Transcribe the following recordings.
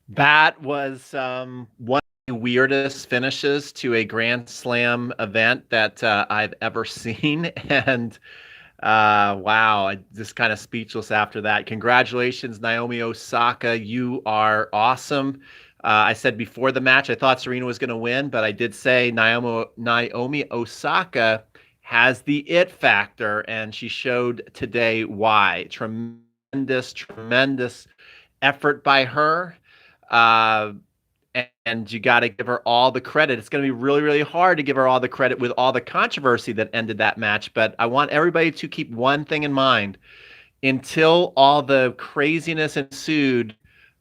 That was one of the weirdest finishes to a Grand Slam event that I've ever seen. And wow, I just kind of speechless after that. Congratulations, Naomi Osaka. You are awesome. I said before the match, I thought Serena was going to win, but I did say Naomi Osaka has the it factor, and she showed today why. Tremendous, tremendous effort by her. Uh, and you got to give her all the credit. It's going to be really, really hard to give her all the credit with all the controversy that ended that match. But I want everybody to keep one thing in mind. Until all the craziness ensued,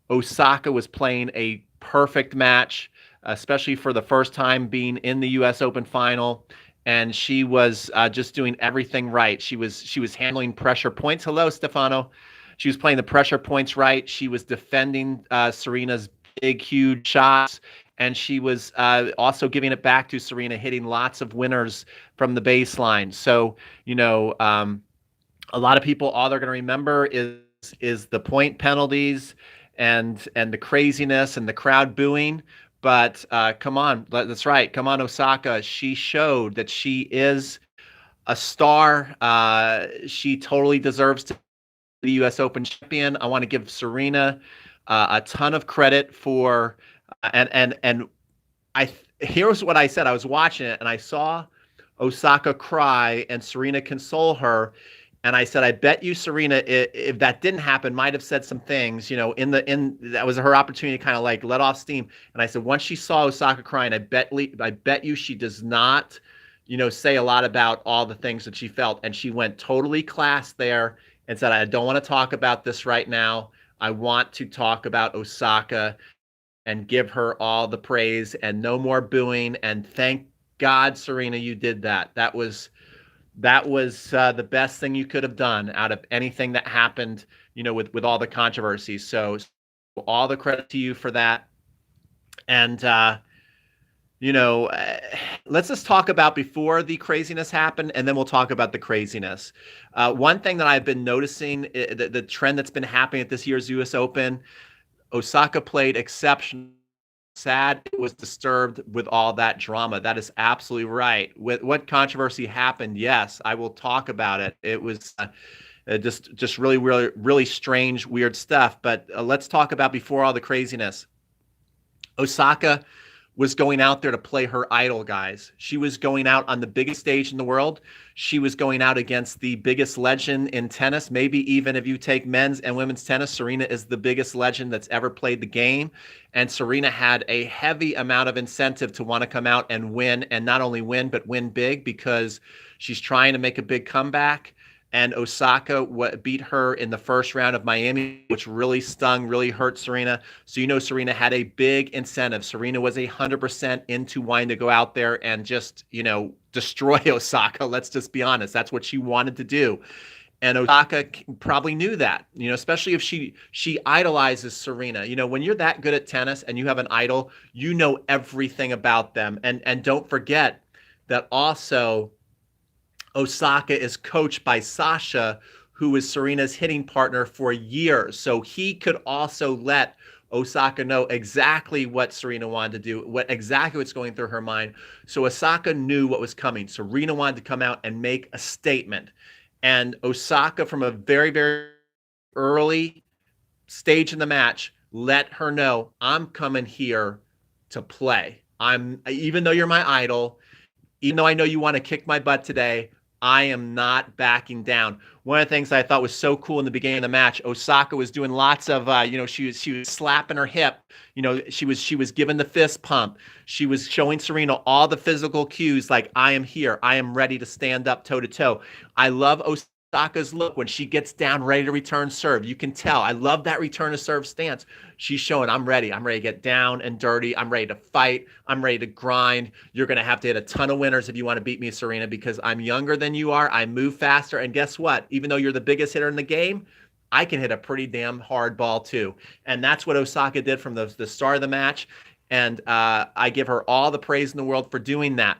Osaka was playing a perfect match, especially for the first time being in the U.S. Open final. And she was just doing everything right. She was handling pressure points. Hello, Stefano. She was playing the pressure points right. She was defending Serena's big, huge shots, and she was also giving it back to Serena, hitting lots of winners from the baseline. So, a lot of people, all they're going to remember is the point penalties and the craziness and the crowd booing. But come on, that's right. Come on, Osaka. She showed that she is a star. She totally deserves to be the U.S. Open champion. I want to give Serena a ton of credit for and I here's what I said. I was watching it and I saw Osaka cry and Serena console her. And I said, I bet you Serena, if that didn't happen, might have said some things, in that was her opportunity to kind of like let off steam. And I said, once she saw Osaka crying, I bet you she does not, say a lot about all the things that she felt. And she went totally class there and said, I don't want to talk about this right now. I want to talk about Osaka and give her all the praise and no more booing. And thank God, Serena, you did that. That was the best thing you could have done out of anything that happened, with all the controversies. So all the credit to you for that. And you know, uh, let's just talk about before the craziness happened, and then we'll talk about the craziness. One thing that I've been noticing, the trend that's been happening at this year's U.S. Open, Osaka played exceptional. Sad it was disturbed with all that drama. That is absolutely right. With what controversy happened, yes, I will talk about it. It was just really, really, really strange, weird stuff. But let's talk about before all the craziness. Osaka was going out there to play her idol, guys. She was going out on the biggest stage in the world. She was going out against the biggest legend in tennis. Maybe even if you take men's and women's tennis, Serena is the biggest legend that's ever played the game. And Serena had a heavy amount of incentive to want to come out and win, and not only win, but win big because she's trying to make a big comeback. And Osaka beat her in the first round of Miami, which really stung, really hurt Serena. So Serena had a big incentive. Serena was 100% into wanting to go out there and just destroy Osaka. Let's just be honest. That's what she wanted to do. And Osaka probably knew that, especially if she idolizes Serena. When you're that good at tennis and you have an idol, you know everything about them. And don't forget that also Osaka is coached by Sasha, who is Serena's hitting partner for years. So he could also let Osaka know exactly what Serena wanted to do, what's going through her mind. So Osaka knew what was coming. Serena wanted to come out and make a statement. And Osaka, from a very, very early stage in the match, let her know, I'm coming here to play. Even though you're my idol, even though I know you want to kick my butt today, I am not backing down. One of the things I thought was so cool in the beginning of the match, Osaka was doing lots of, she was slapping her hip. She was giving the fist pump. She was showing Serena all the physical cues, like I am here, I am ready to stand up toe to toe. I love Osaka's look when she gets down ready to return serve. You can tell. I love that return to serve stance. She's showing, I'm ready. I'm ready to get down and dirty. I'm ready to fight. I'm ready to grind. You're going to have to hit a ton of winners if you want to beat me, Serena, because I'm younger than you are. I move faster. And guess what? Even though you're the biggest hitter in the game, I can hit a pretty damn hard ball too. And that's what Osaka did from the start of the match. And I give her all the praise in the world for doing that.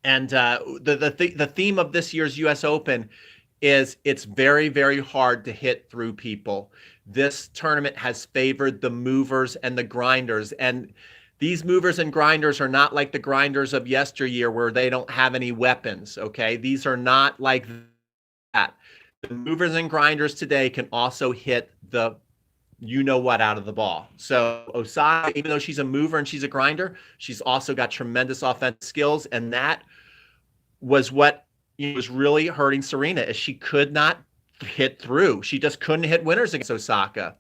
And the theme of this year's U.S. Open is it's very, very hard to hit through people. This tournament has favored the movers and the grinders. And these movers and grinders are not like the grinders of yesteryear where they don't have any weapons. Okay. These are not like that. The movers and grinders today can also hit the you know what out of the ball. So Osaka, even though she's a mover and she's a grinder, she's also got tremendous offensive skills. And that was what was really hurting Serena is she could not hit through. She just couldn't hit winners against Osaka.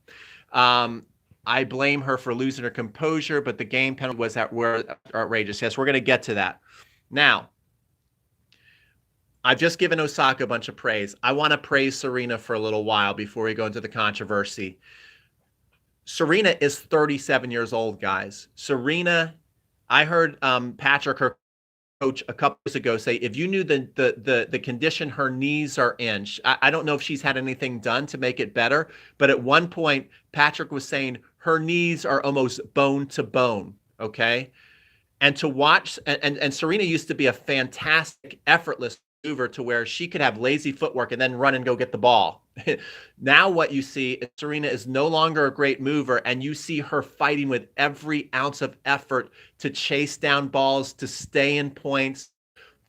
I blame her for losing her composure, but the game penalty was outrageous. Yes, we're going to get to that. Now, I've just given Osaka a bunch of praise. I want to praise Serena for a little while before we go into the controversy. Serena is 37 years old, guys. Serena, I heard Patrick, her coach, a couple years ago say, if you knew the condition her knees are in, I don't know if she's had anything done to make it better, but at one point, Patrick was saying her knees are almost bone to bone, okay? And to watch, and Serena used to be a fantastic, effortless mover to where she could have lazy footwork and then run and go get the ball. Now what you see is Serena is no longer a great mover, and you see her fighting with every ounce of effort to chase down balls, to stay in points,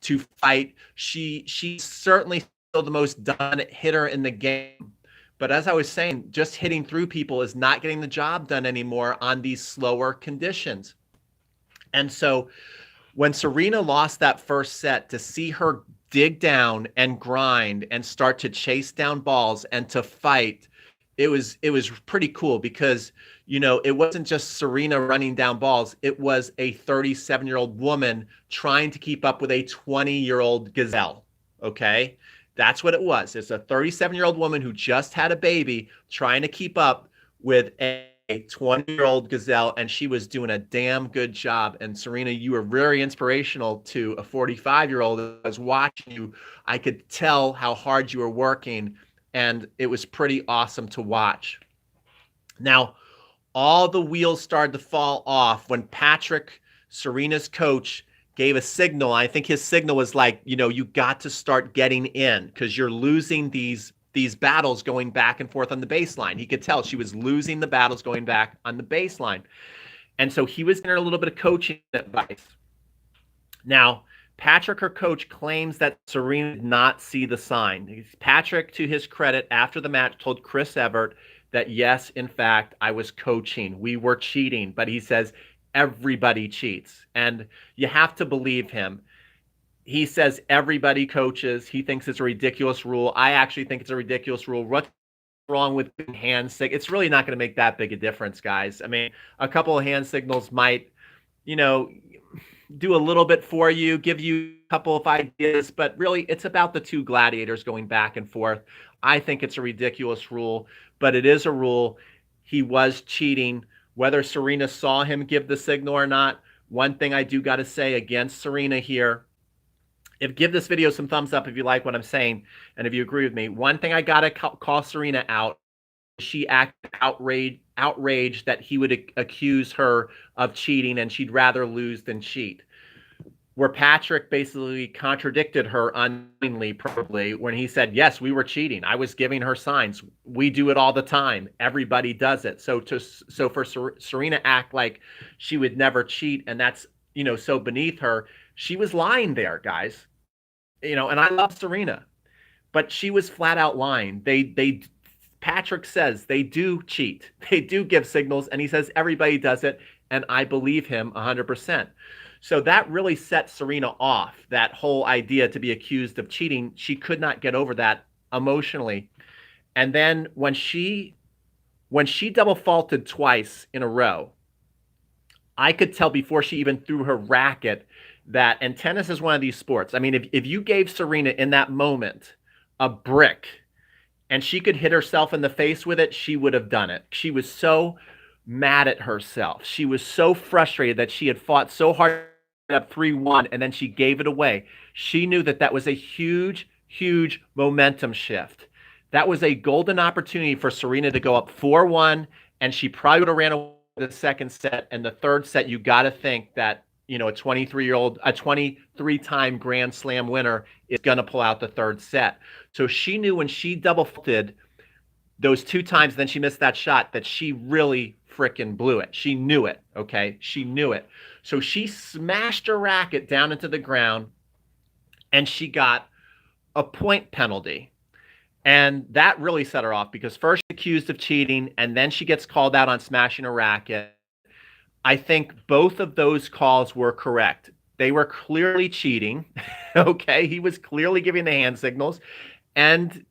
to fight. She's certainly still the most done hitter in the game. But as I was saying, just hitting through people is not getting the job done anymore on these slower conditions. And so when Serena lost that first set, to see her dig down and grind and start to chase down balls and to fight, it was pretty cool because, it wasn't just Serena running down balls. It was a 37-year-old woman trying to keep up with a 20-year-old gazelle. Okay. That's what it was. It's a 37-year-old woman who just had a baby trying to keep up with a 20-year-old gazelle, and she was doing a damn good job. And Serena, you were very inspirational to a 45-year-old. I was watching you. I could tell how hard you were working, and it was pretty awesome to watch. Now, all the wheels started to fall off when Patrick, Serena's coach, gave a signal. I think his signal was like, you got to start getting in because you're losing these battles going back and forth on the baseline. He could tell she was losing the battles going back on the baseline. And so he was giving her a little bit of coaching advice. Now, Patrick, her coach, claims that Serena did not see the sign. Patrick, to his credit, after the match, told Chris Evert that, yes, in fact, I was coaching. We were cheating. But he says everybody cheats. And you have to believe him. He says everybody coaches. He thinks it's a ridiculous rule. I actually think it's a ridiculous rule. What's wrong with hand signals? It's really not going to make that big a difference, guys. I mean, a couple of hand signals might, do a little bit for you, give you a couple of ideas, but really it's about the two gladiators going back and forth. I think it's a ridiculous rule, but it is a rule. He was cheating. Whether Serena saw him give the signal or not, one thing I do got to say against Serena here, give this video some thumbs up if you like what I'm saying and if you agree with me. One thing I got to call Serena out, she acted outraged that he would accuse her of cheating and she'd rather lose than cheat. Where Patrick basically contradicted her unknowingly, probably, when he said, yes, we were cheating. I was giving her signs. We do it all the time. Everybody does it. So for Serena act like she would never cheat and that's, so beneath her, she was lying there, guys. And I love Serena, but she was flat out lying. Patrick says they do cheat. They do give signals, and he says everybody does it, and I believe him 100%. So that really set Serena off, that whole idea to be accused of cheating. She could not get over that emotionally. And then when she double faulted twice in a row, I could tell before she even threw her racket that, and tennis is one of these sports. I mean, if you gave Serena in that moment a brick and she could hit herself in the face with it, she would have done it. She was so mad at herself. She was so frustrated that she had fought so hard up 3-1 and then she gave it away. She knew that was a huge, huge momentum shift. That was a golden opportunity for Serena to go up 4-1, and she probably would have ran away the second set. And the third set, you got to think that, a 23-time Grand Slam winner is going to pull out the third set. So she knew when she double faulted those two times, then she missed that shot, that she really freaking blew it. She knew it. Okay. She knew it. So she smashed her racket down into the ground and she got a point penalty. And that really set her off because first she's accused of cheating and then she gets called out on smashing a racket. I think both of those calls were correct. They were clearly cheating. Okay. He was clearly giving the hand signals and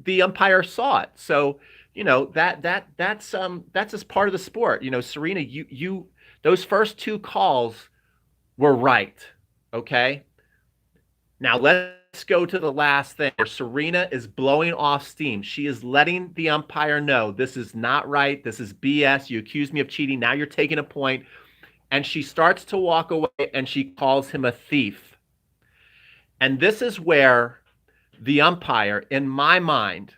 the umpire saw it. So, that's just part of the sport. Serena, you those first two calls were right. Okay. Now let's go to the last thing where Serena is blowing off steam. She is letting the umpire know this is not right. This is BS. You accused me of cheating. Now you're taking a point. And she starts to walk away and she calls him a thief. And this is where the umpire, in my mind,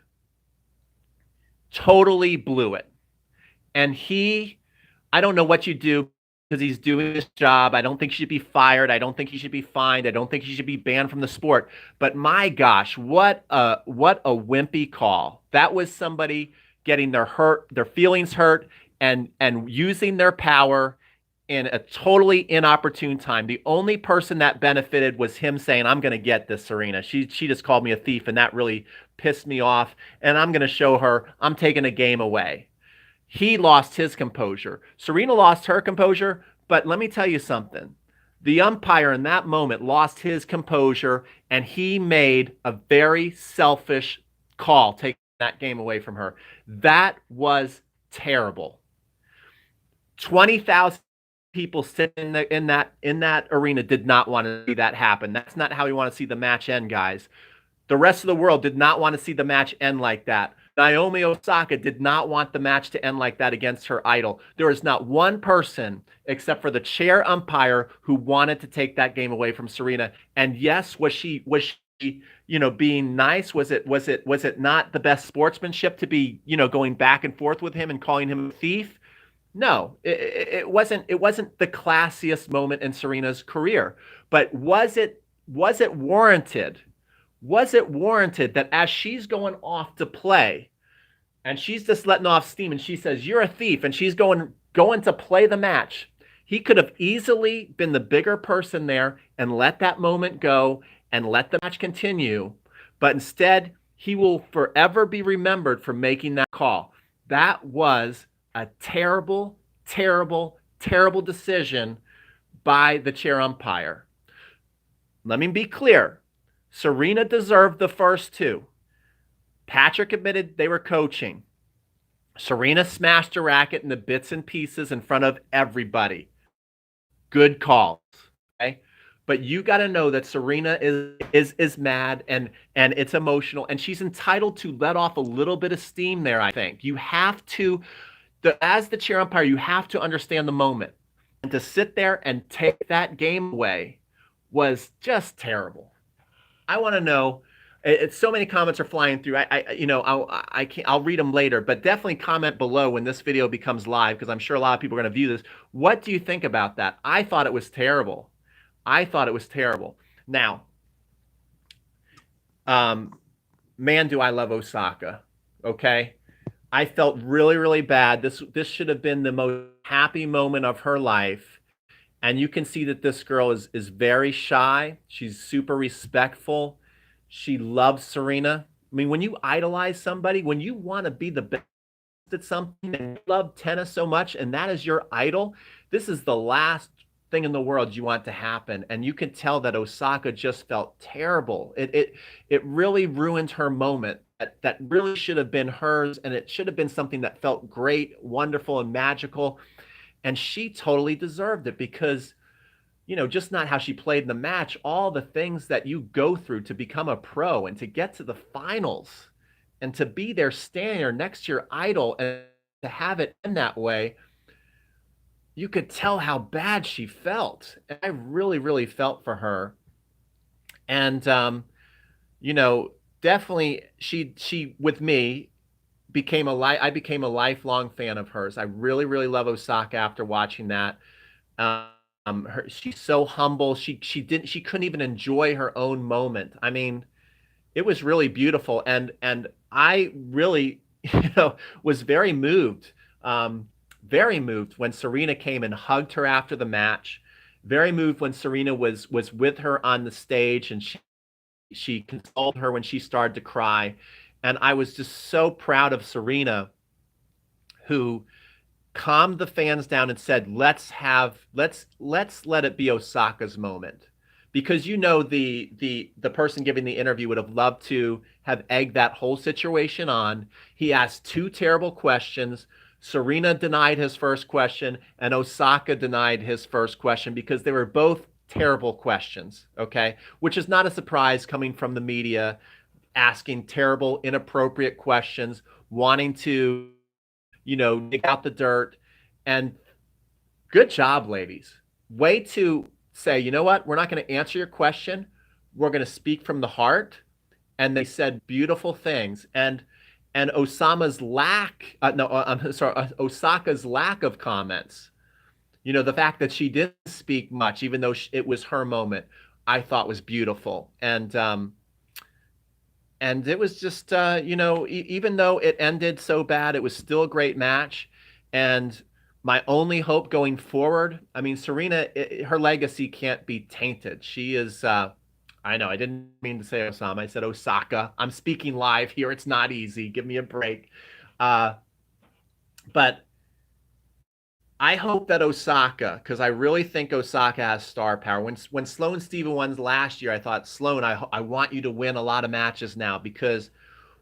totally blew it. And I don't know what you do because he's doing his job. I don't think he should be fired. I don't think he should be fined. I don't think he should be banned from the sport. But my gosh, what a wimpy call. That was somebody getting their feelings hurt and using their power in a totally inopportune time. The only person that benefited was him saying, I'm going to get this, Serena. She just called me a thief, and that really pissed me off. And I'm going to show her I'm taking a game away. He lost his composure. Serena lost her composure, but let me tell you something. The umpire in that moment lost his composure, and he made a very selfish call, taking that game away from her. That was terrible. 20,000 people sitting in that arena did not want to see that happen. That's not how we want to see the match end, guys. The rest of the world did not want to see the match end like that. Naomi Osaka did not want the match to end like that against her idol. There is not one person except for the chair umpire who wanted to take that game away from Serena. And yes, was she being nice? Was it not the best sportsmanship to be, going back and forth with him and calling him a thief? No, it wasn't the classiest moment in Serena's career. But was it warranted? Was it warranted that as she's going off to play and she's just letting off steam and she says, you're a thief, and she's going to play the match, he could have easily been the bigger person there and let that moment go and let the match continue. But instead, he will forever be remembered for making that call. That was a terrible, terrible, terrible decision by the chair umpire. Let me be clear. Serena deserved the first two. Patrick admitted they were coaching. Serena smashed a racket into bits and pieces in front of everybody. Good calls. Okay? But you got to know that Serena is mad and it's emotional, and she's entitled to let off a little bit of steam there, I think. You have to, as the chair umpire, you have to understand the moment. And to sit there and take that game away was just terrible. I want to know. So many comments are flying through. I'll read them later, but definitely comment below when this video becomes live, because I'm sure a lot of people are going to view this. What do you think about that? I thought it was terrible. Now, man, do I love Osaka. Okay, I felt really, really bad. This should have been the most happy moment of her life. And you can see that this girl is very shy. She's super respectful. She loves Serena. I mean, when you idolize somebody, when you want to be the best at something and you love tennis so much and that is your idol, this is the last thing in the world you want to happen. And you can tell that Osaka just felt terrible. It really ruined her moment. That really should have been hers, and it should have been something that felt great, wonderful, and magical. And she totally deserved it because, just not how she played in the match, all the things that you go through to become a pro and to get to the finals and to be there standing there next to your idol and to have it in that way, you could tell how bad she felt. And I really, really felt for her. And, definitely she with me, I became a lifelong fan of hers. I really, really love Osaka after watching that. She's so humble. She couldn't even enjoy her own moment. I mean, it was really beautiful, and I really, was um, very moved when Serena came and hugged her after the match. Very moved when Serena was with her on the stage, and she consoled her when she started to cry. And I was just so proud of Serena, who calmed the fans down and said, let's let it be Osaka's moment. Because the person giving the interview would have loved to have egged that whole situation on. He asked two terrible questions. Serena denied his first question, and Osaka denied his first question because they were both terrible questions, okay? Which is not a surprise coming from the media, asking terrible, inappropriate questions, wanting to, dig out the dirt. And good job, ladies. Way to say, you know what? We're not going to answer your question. We're going to speak from the heart. And they said beautiful things. And Osaka's lack of comments. The fact that she didn't speak much, even though it was her moment, I thought was beautiful. And it was just, even though it ended so bad, it was still a great match. And my only hope going forward, I mean, Serena, her legacy can't be tainted. She is, I know, I didn't mean to say Osama. I said Osaka. I'm speaking live here. It's not easy. Give me a break. Uh, but I hope that Osaka, because I really think Osaka has star power. When Sloane Steven won last year, I thought, Sloane, I want you to win a lot of matches now, because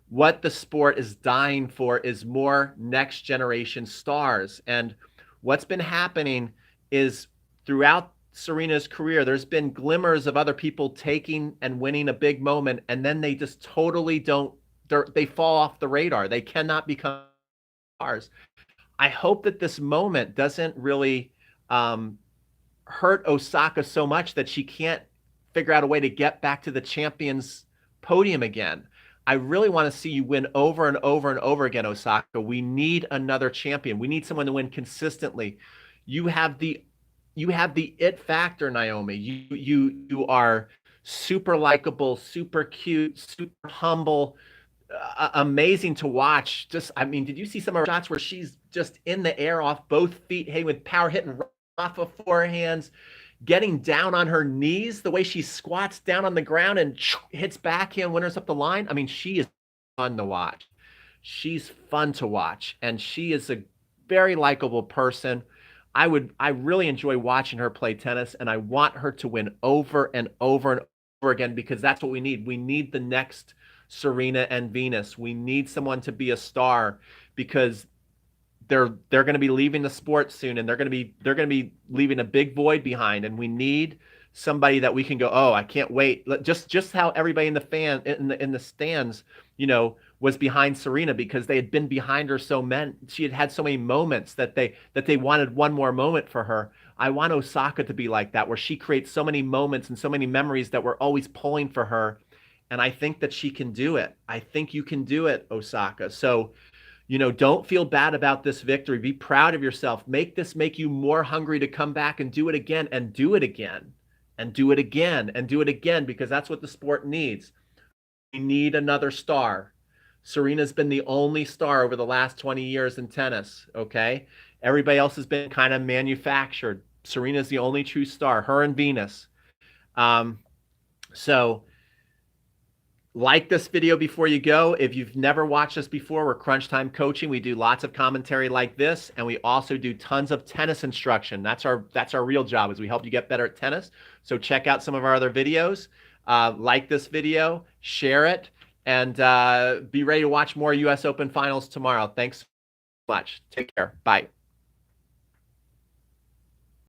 what the sport is dying for is more next generation stars. And what's been happening is, throughout Serena's career, there's been glimmers of other people taking and winning a big moment, and then they just totally don't, they fall off the radar. They cannot become stars. I hope that this moment doesn't really hurt Osaka so much that she can't figure out a way to get back to the champions podium again. I really want to see you win over and over and over again, Osaka. We need another champion. We need someone to win consistently. You have the it factor, Naomi. You are super likable, super cute, super humble, amazing to watch. Just, I mean, did you see some of her shots where she's just in the air off both feet, hey, with power, hitting right off of forehands, getting down on her knees, the way she squats down on the ground and hits backhand winners up the line? I mean, she is fun to watch. She's fun to watch, and she is a very likable person. I really enjoy watching her play tennis, and I want her to win over and over and over again, because that's what we need. We need the next Serena and Venus. We need someone to be a star, because they're going to be leaving the sport soon, and they're going to be leaving a big void behind, and we need somebody that we can go, oh, I can't wait. Just how everybody in the stands, was behind Serena, because they had been behind her she had so many moments that they wanted one more moment for her. I want Osaka to be like that, where she creates so many moments and so many memories that we're always pulling for her. And I think that she can do it. I think you can do it, Osaka. So, don't feel bad about this victory. Be proud of yourself. Make this make you more hungry to come back and do it again, and do it again, and do it again, and do it again, because that's what the sport needs. We need another star. Serena's been the only star over the last 20 years in tennis, okay? Everybody else has been kind of manufactured. Serena's the only true star, her and Venus. So like this video before you go. If you've never watched us before, we're Crunch Time Coaching. We do lots of commentary like this, and we also do tons of tennis instruction. That's our real job, is we help you get better at tennis. So check out some of our other videos. Like this video, share it, and be ready to watch more US Open finals tomorrow. Thanks so much. Take care. Bye.